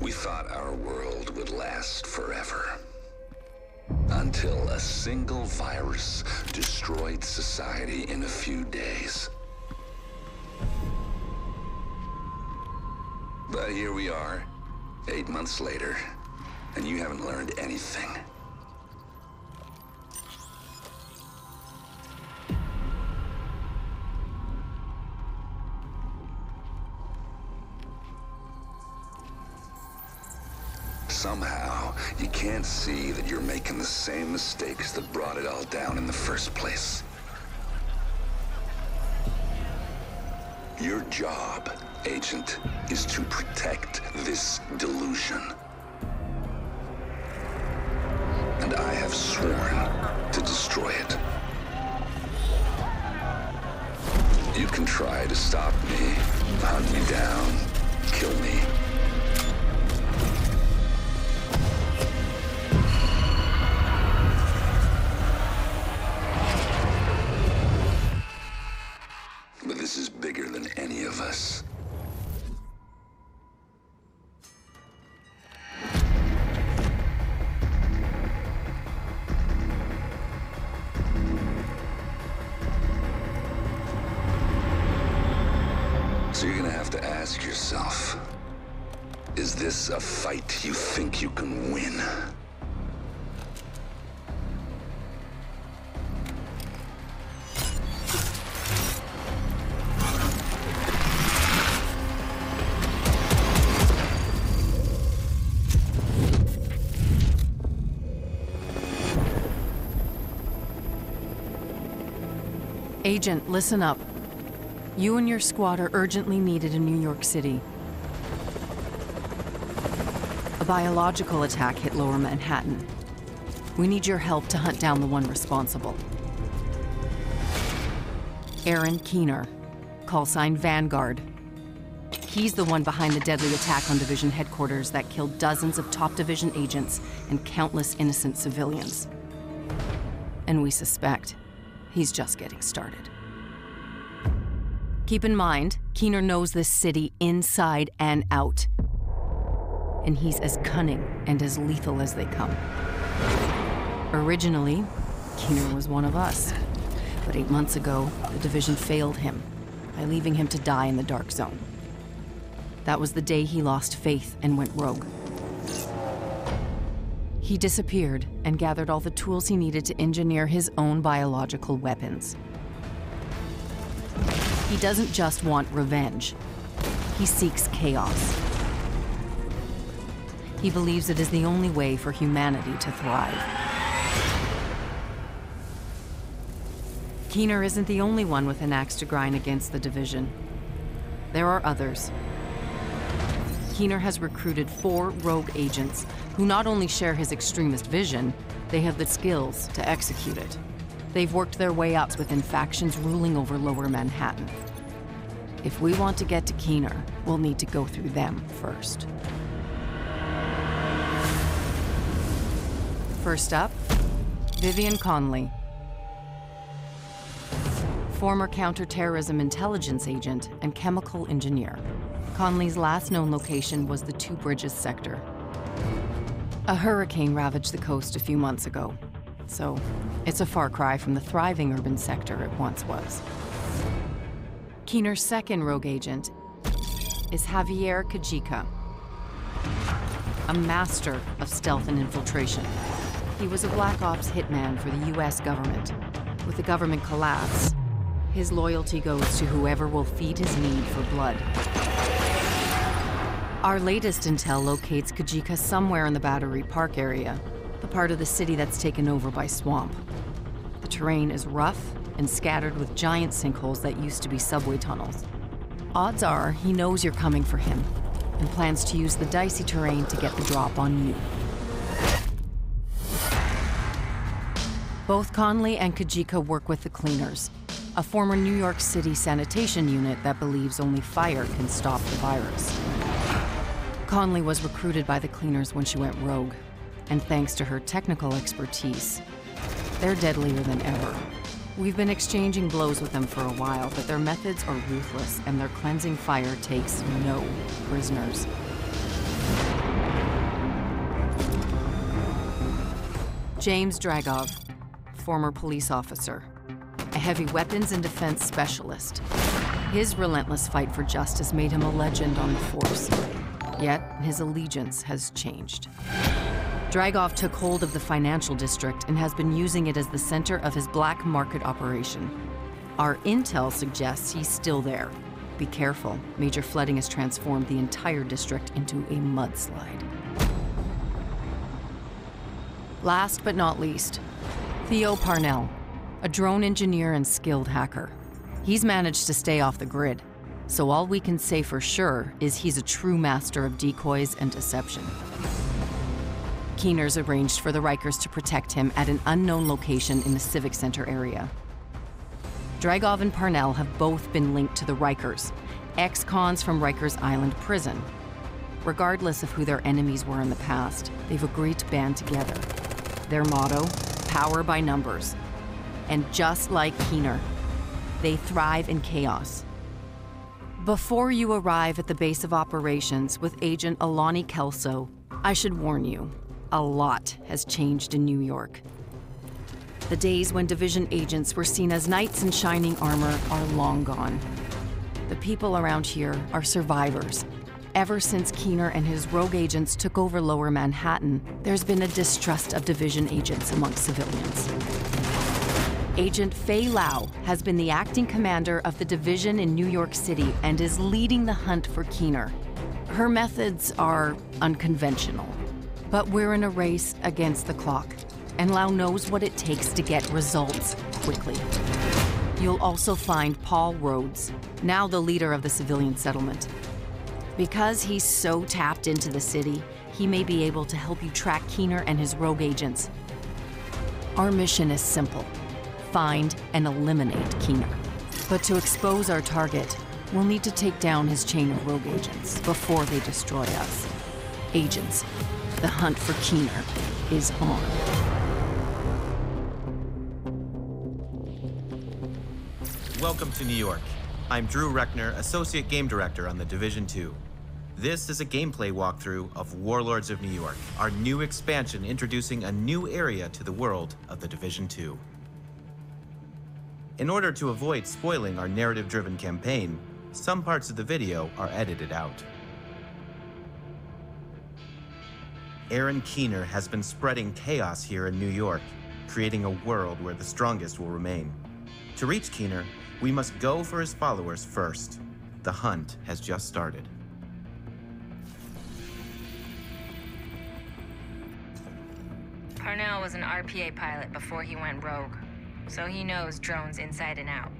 We thought our world would last forever. Until a single virus destroyed society in a few days. But here we are, 8 months later, and you haven't learned anything. Somehow, you can't see that you're making the same mistakes that brought it all down in the first place. Your job, Agent, is to protect this delusion. And I have sworn to destroy it. You can try to stop me, hunt me down, kill me. But this is bigger than any of us. So you're gonna have to ask yourself, is this a fight you think you can win? Agent, listen up. You and your squad are urgently needed in New York City. A biological attack hit Lower Manhattan. We need your help to hunt down the one responsible. Aaron Keener, call sign Vanguard. He's the one behind the deadly attack on Division headquarters that killed dozens of top Division agents and countless innocent civilians. And we suspect he's just getting started. Keep in mind, Keener knows this city inside and out. And he's as cunning and as lethal as they come. Originally, Keener was one of us. But 8 months ago, the Division failed him by leaving him to die in the Dark Zone. That was the day he lost faith and went rogue. He disappeared and gathered all the tools he needed to engineer his own biological weapons. He doesn't just want revenge. He seeks chaos. He believes it is the only way for humanity to thrive. Keener isn't the only one with an axe to grind against the Division. There are others. Keener has recruited 4 rogue agents who not only share his extremist vision, they have the skills to execute it. They've worked their way up within factions ruling over Lower Manhattan. If we want to get to Keener, we'll need to go through them first. First up, Vivian Connelly. Former counterterrorism intelligence agent and chemical engineer. Connelly's last known location was the Two Bridges sector. A hurricane ravaged the coast a few months ago, so it's a far cry from the thriving urban sector it once was. Keener's second rogue agent is Javier Cogeco, a master of stealth and infiltration. He was a Black Ops hitman for the US government. With the government collapse, his loyalty goes to whoever will feed his need for blood. Our latest intel locates Cogeco somewhere in the Battery Park area, the part of the city that's taken over by swamp. The terrain is rough and scattered with giant sinkholes that used to be subway tunnels. Odds are he knows you're coming for him and plans to use the dicey terrain to get the drop on you. Both Connelly and Cogeco work with the Cleaners, a former New York City sanitation unit that believes only fire can stop the virus. Connelly was recruited by the Cleaners when she went rogue, and thanks to her technical expertise, they're deadlier than ever. We've been exchanging blows with them for a while, but their methods are ruthless and their cleansing fire takes no prisoners. James Dragov, former police officer, a heavy weapons and defense specialist. His relentless fight for justice made him a legend on the force, yet his allegiance has changed. Dragov took hold of the financial district and has been using it as the center of his black market operation. Our intel suggests he's still there. Be careful, major flooding has transformed the entire district into a mudslide. Last but not least, Theo Parnell, a drone engineer and skilled hacker. He's managed to stay off the grid, so all we can say for sure is he's a true master of decoys and deception. Keeners arranged for the Rikers to protect him at an unknown location in the Civic Center area. Dragov and Parnell have both been linked to the Rikers, ex-cons from Rikers Island prison. Regardless of who their enemies were in the past, they've agreed to band together. Their motto, power by numbers. And just like Keener, they thrive in chaos. Before you arrive at the base of operations with Agent Alani Kelso, I should warn you, a lot has changed in New York. The days when division agents were seen as knights in shining armor are long gone. The people around here are survivors. Ever since Keener and his rogue agents took over Lower Manhattan, there's been a distrust of division agents amongst civilians. Agent Fei Lau has been the acting commander of the division in New York City and is leading the hunt for Keener. Her methods are unconventional, but we're in a race against the clock, and Lau knows what it takes to get results quickly. You'll also find Paul Rhodes, now the leader of the civilian settlement. Because he's so tapped into the city, he may be able to help you track Keener and his rogue agents. Our mission is simple: find and eliminate Keener. But to expose our target, we'll need to take down his chain of rogue agents before they destroy us. Agents, the hunt for Keener is on. Welcome to New York. I'm Drew Reckner, Associate Game Director on the Division 2. This is a gameplay walkthrough of Warlords of New York, our new expansion introducing a new area to the world of the Division 2. In order to avoid spoiling our narrative-driven campaign, some parts of the video are edited out. Aaron Keener has been spreading chaos here in New York, creating a world where the strongest will remain. To reach Keener, we must go for his followers first. The hunt has just started. Parnell was an RPA pilot before he went rogue, so he knows drones inside and out.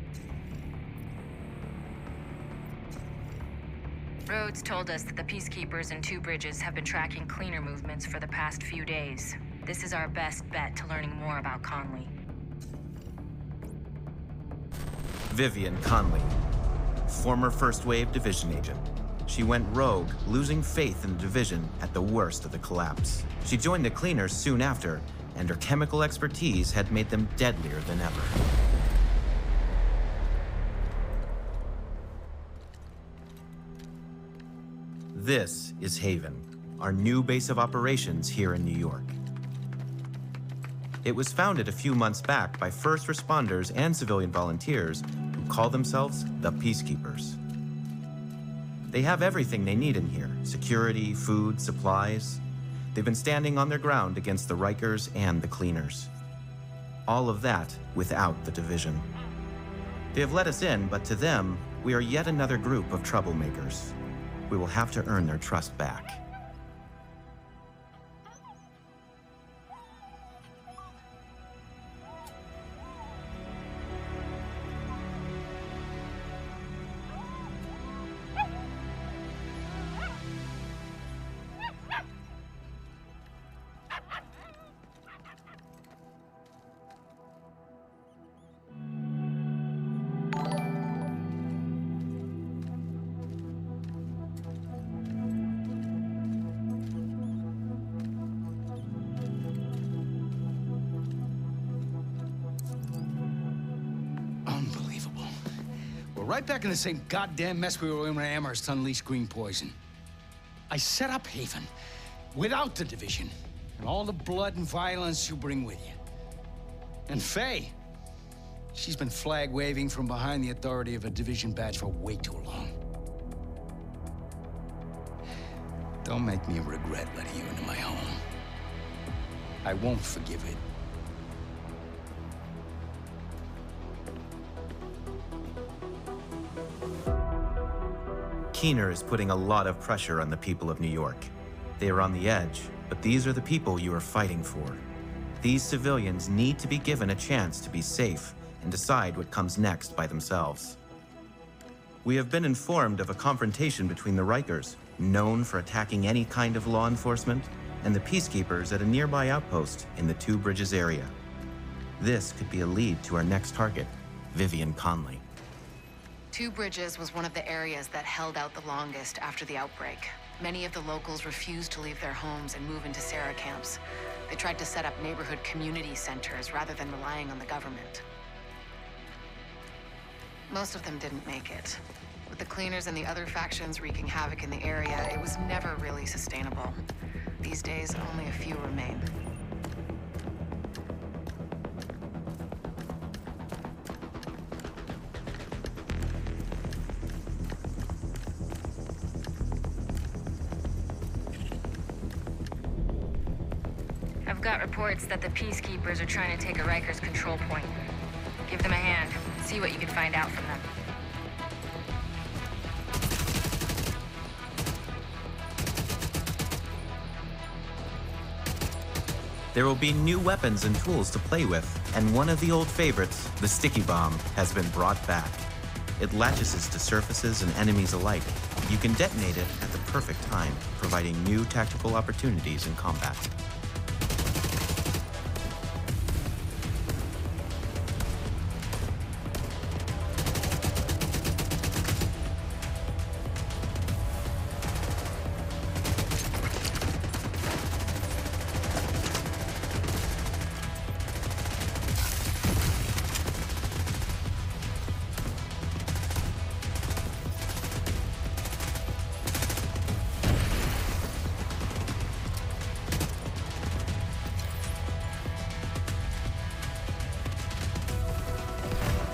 Rhodes told us that the Peacekeepers in Two Bridges have been tracking Cleaner movements for the past few days. This is our best bet to learning more about Connelly. Vivian Connelly, former First Wave Division agent. She went rogue, losing faith in the division at the worst of the collapse. She joined the Cleaners soon after, and her chemical expertise had made them deadlier than ever. This is Haven, our new base of operations here in New York. It was founded a few months back by first responders and civilian volunteers who call themselves the Peacekeepers. They have everything they need in here: security, food, supplies. They've been standing on their ground against the Rikers and the Cleaners. All of that without the division. They have let us in, but to them, we are yet another group of troublemakers. We will have to earn their trust back. right back in the same goddamn mess we were in when Amherst unleashed green poison. I set up Haven without the division and all the blood and violence you bring with you. And Faye, she's been flag-waving from behind the authority of a division badge for way too long. Don't make me regret letting you into my home. I won't forgive it. Keener is putting a lot of pressure on the people of New York. They are on the edge, but these are the people you are fighting for. These civilians need to be given a chance to be safe and decide what comes next by themselves. We have been informed of a confrontation between the Rikers, known for attacking any kind of law enforcement, and the peacekeepers at a nearby outpost in the Two Bridges area. This could be a lead to our next target, Vivian Connelly. Two Bridges was one of the areas that held out the longest after the outbreak. Many of the locals refused to leave their homes and move into Sarah camps. They tried to set up neighborhood community centers rather than relying on the government. Most of them didn't make it. With the cleaners and the other factions wreaking havoc in the area, it was never really sustainable. These days, only a few remain. I've got reports that the peacekeepers are trying to take a Rikers control point. Give them a hand. See what you can find out from them. There will be new weapons and tools to play with, and one of the old favorites, the sticky bomb, has been brought back. It latches to surfaces and enemies alike. You can detonate it at the perfect time, providing new tactical opportunities in combat.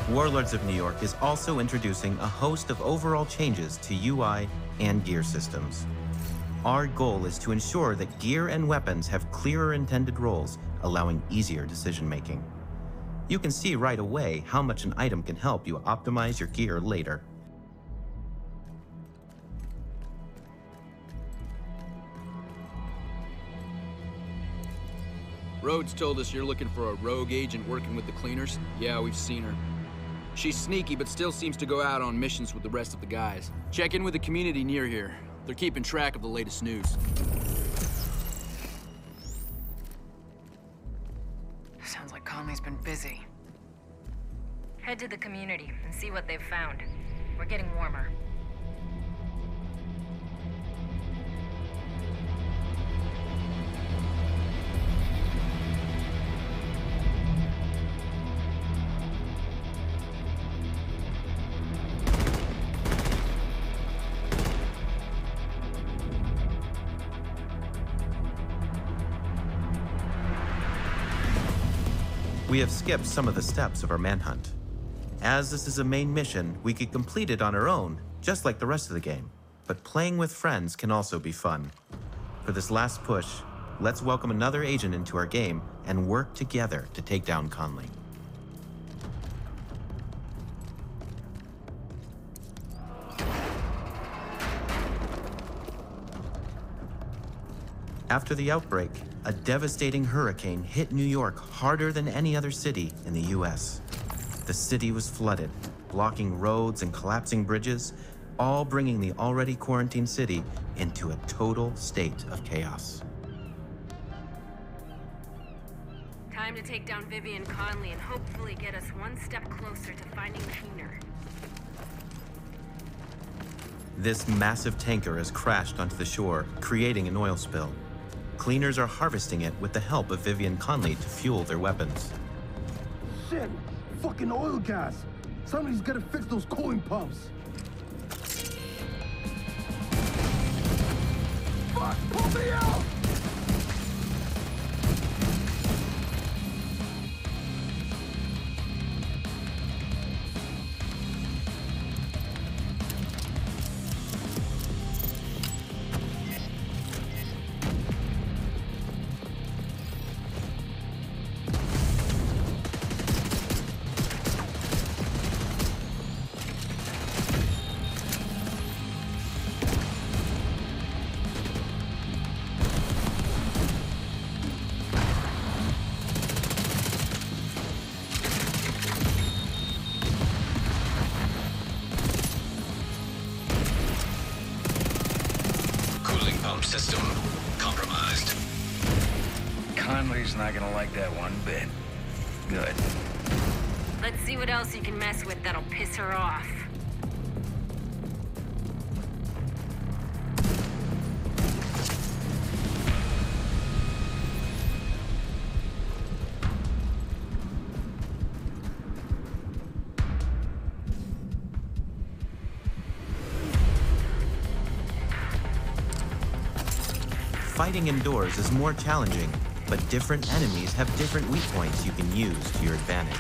Warlords of New York is also introducing a host of overall changes to UI and gear systems. Our goal is to ensure that gear and weapons have clearer intended roles, allowing easier decision-making. You can see right away how much an item can help you optimize your gear later. Rhodes told us you're looking for a rogue agent working with the cleaners. Yeah, we've seen her. She's sneaky, but still seems to go out on missions with the rest of the guys. Check in with the community near here. They're keeping track of the latest news. Sounds like Conley's been busy. Head to the community and see what they've found. We're getting warmer. We have skipped some of the steps of our manhunt. As this is a main mission, we could complete it on our own, just like the rest of the game. But playing with friends can also be fun. For this last push, let's welcome another agent into our game and work together to take down Connelly. After the outbreak, a devastating hurricane hit New York harder than any other city in the US. The city was flooded, blocking roads and collapsing bridges, all bringing the already quarantined city into a total state of chaos. Time to take down Vivian Connelly and hopefully get us one step closer to finding Keener. This massive tanker has crashed onto the shore, creating an oil spill. Cleaners are harvesting it with the help of Vivian Connelly to fuel their weapons. Shit! Fucking oil gas! Somebody's gotta fix those cooling pumps. Fuck! Pull me out! System compromised. Conley's not gonna like that one bit. Good. Let's see what else you can mess with that'll piss her off. Fighting indoors is more challenging, but different enemies have different weak points you can use to your advantage.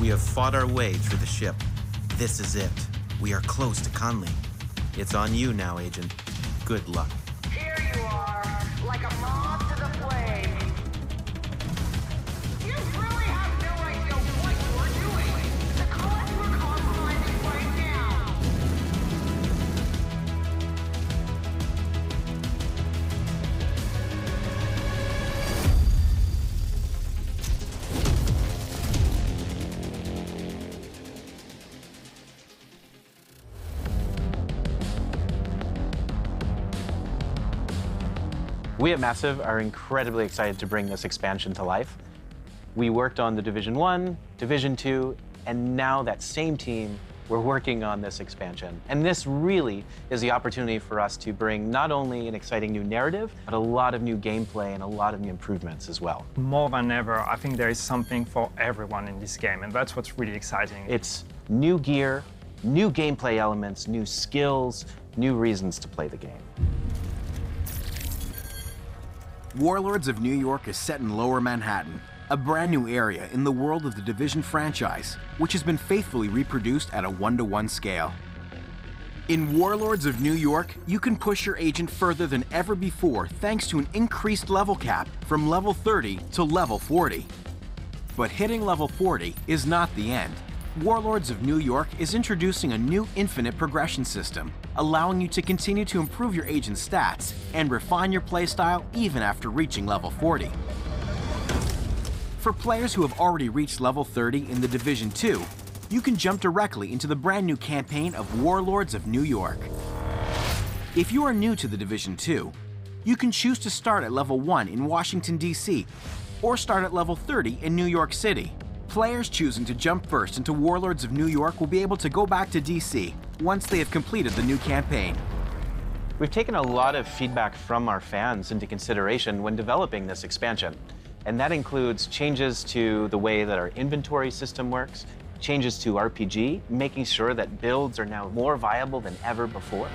We have fought our way through the ship. This is it. We are close to Conley. It's on you now, Agent. Good luck. Here you are, like a moth to the flame. You really have no idea what you're doing. The cause we're compromising right now. We at Massive are incredibly excited to bring this expansion to life. We worked on the Division 1, Division 2, and now that same team, we're working on this expansion. And this really is the opportunity for us to bring not only an exciting new narrative, but a lot of new gameplay and a lot of new improvements as well. More than ever, I think there is something for everyone in this game, and that's what's really exciting. It's new gear, new gameplay elements, new skills, new reasons to play the game. Warlords of New York is set in Lower Manhattan, a brand new area in the world of the Division franchise, which has been faithfully reproduced at a 1-to-1 scale. In Warlords of New York, you can push your agent further than ever before thanks to an increased level cap from level 30 to level 40. But hitting level 40 is not the end. Warlords of New York is introducing a new infinite progression system, allowing you to continue to improve your agent's stats and refine your playstyle even after reaching level 40. For players who have already reached level 30 in the Division 2, you can jump directly into the brand new campaign of Warlords of New York. If you are new to the Division 2, you can choose to start at level 1 in Washington, D.C., or start at level 30 in New York City. Players choosing to jump first into Warlords of New York will be able to go back to DC once they have completed the new campaign. We've taken a lot of feedback from our fans into consideration when developing this expansion, and that includes changes to the way that our inventory system works, changes to RPG, making sure that builds are now more viable than ever before.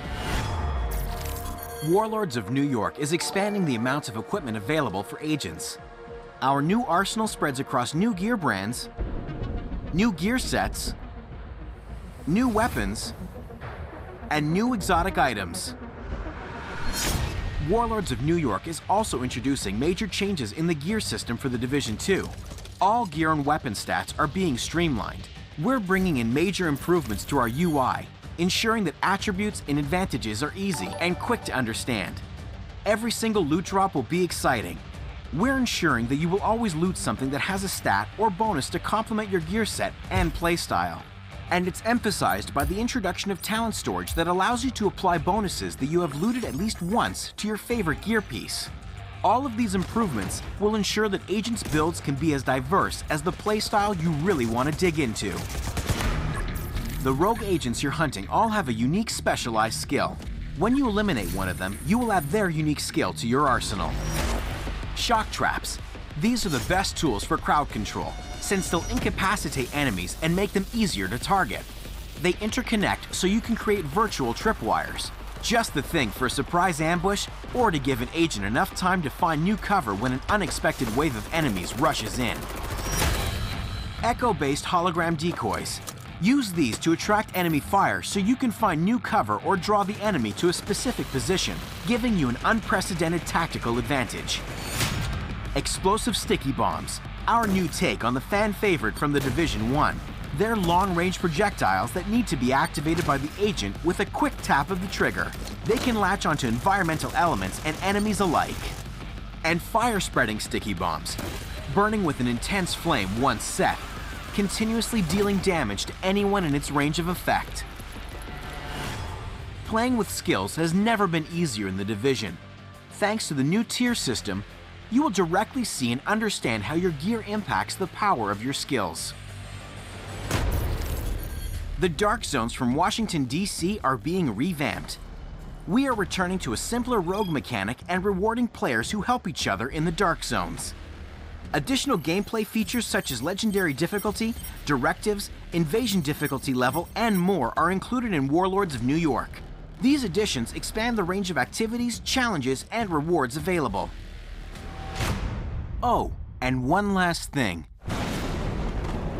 Warlords of New York is expanding the amounts of equipment available for agents. Our new arsenal spreads across new gear brands, new gear sets, new weapons, and new exotic items. Warlords of New York is also introducing major changes in the gear system for the Division 2. All gear and weapon stats are being streamlined. We're bringing in major improvements to our UI, ensuring that attributes and advantages are easy and quick to understand. Every single loot drop will be exciting. We're ensuring that you will always loot something that has a stat or bonus to complement your gear set and playstyle. And it's emphasized by the introduction of talent storage that allows you to apply bonuses that you have looted at least once to your favorite gear piece. All of these improvements will ensure that Agent's builds can be as diverse as the playstyle you really want to dig into. The rogue agents you're hunting all have a unique specialized skill. When you eliminate one of them, you will add their unique skill to your arsenal. Shock traps. These are the best tools for crowd control, since they'll incapacitate enemies and make them easier to target. They interconnect so you can create virtual tripwires. Just the thing for a surprise ambush or to give an agent enough time to find new cover when an unexpected wave of enemies rushes in. Echo-based hologram decoys. Use these to attract enemy fire so you can find new cover or draw the enemy to a specific position, giving you an unprecedented tactical advantage. Explosive sticky bombs, our new take on the fan favorite from the Division 1. They're long-range projectiles that need to be activated by the agent with a quick tap of the trigger. They can latch onto environmental elements and enemies alike. And fire-spreading sticky bombs, burning with an intense flame once set, continuously dealing damage to anyone in its range of effect. Playing with skills has never been easier in the Division. Thanks to the new tier system, you will directly see and understand how your gear impacts the power of your skills. The Dark Zones from Washington, D.C. are being revamped. We are returning to a simpler rogue mechanic and rewarding players who help each other in the Dark Zones. Additional gameplay features such as legendary difficulty, directives, invasion difficulty level, and more are included in Warlords of New York. These additions expand the range of activities, challenges, and rewards available. Oh, and one last thing.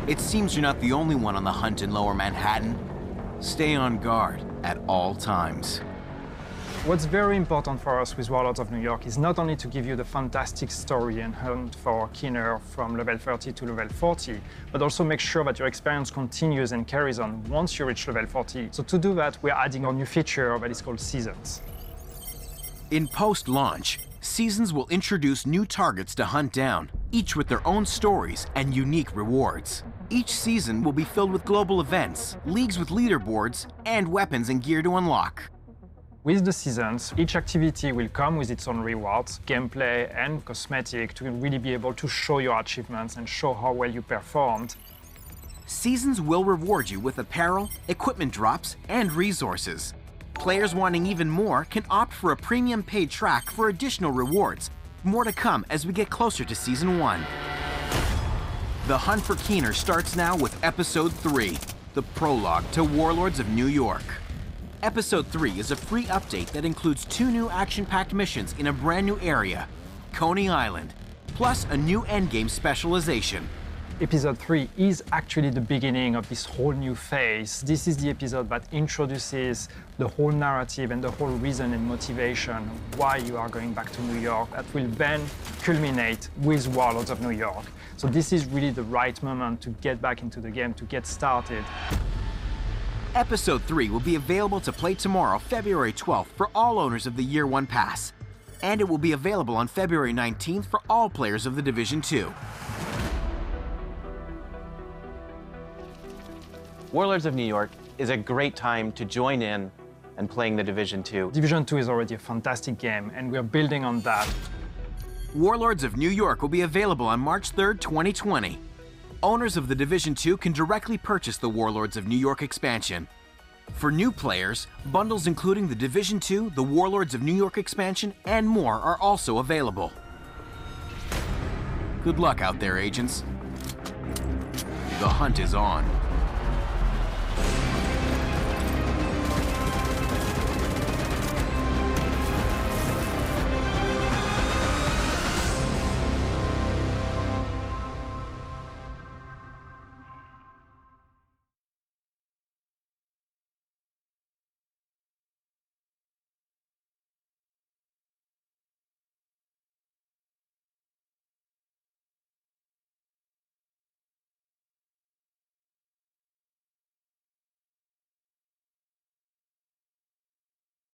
It seems you're not the only one on the hunt in Lower Manhattan. Stay on guard at all times. What's very important for us with Warlords of New York is not only to give you the fantastic story and hunt for Keener from level 30 to level 40, but also make sure that your experience continues and carries on once you reach level 40. So to do that, we're adding a new feature that is called Seasons. In post-launch, Seasons will introduce new targets to hunt down, each with their own stories and unique rewards. Each season will be filled with global events, leagues with leaderboards, and weapons and gear to unlock. With the seasons, each activity will come with its own rewards, gameplay and cosmetic to really be able to show your achievements and show how well you performed. Seasons will reward you with apparel, equipment drops, and resources. Players wanting even more can opt for a premium paid track for additional rewards. More to come as we get closer to Season 1. The hunt for Keener starts now with Episode 3, the prologue to Warlords of New York. Episode 3 is a free update that includes 2 new action-packed missions in a brand new area, Coney Island, plus a new endgame specialization. Episode 3 is actually the beginning of this whole new phase. This is the episode that introduces the whole narrative and the whole reason and motivation why you are going back to New York that will then culminate with Warlords of New York. So this is really the right moment to get back into the game, to get started. Episode 3 will be available to play tomorrow, February 12th, for all owners of the Year 1 Pass. And it will be available on February 19th for all players of the Division 2. Warlords of New York is a great time to join in and playing the Division 2. Division 2 is already a fantastic game, and we're building on that. Warlords of New York will be available on March 3rd, 2020. Owners of the Division 2 can directly purchase the Warlords of New York expansion. For new players, bundles including the Division 2, the Warlords of New York expansion, and more are also available. Good luck out there, agents. The hunt is on.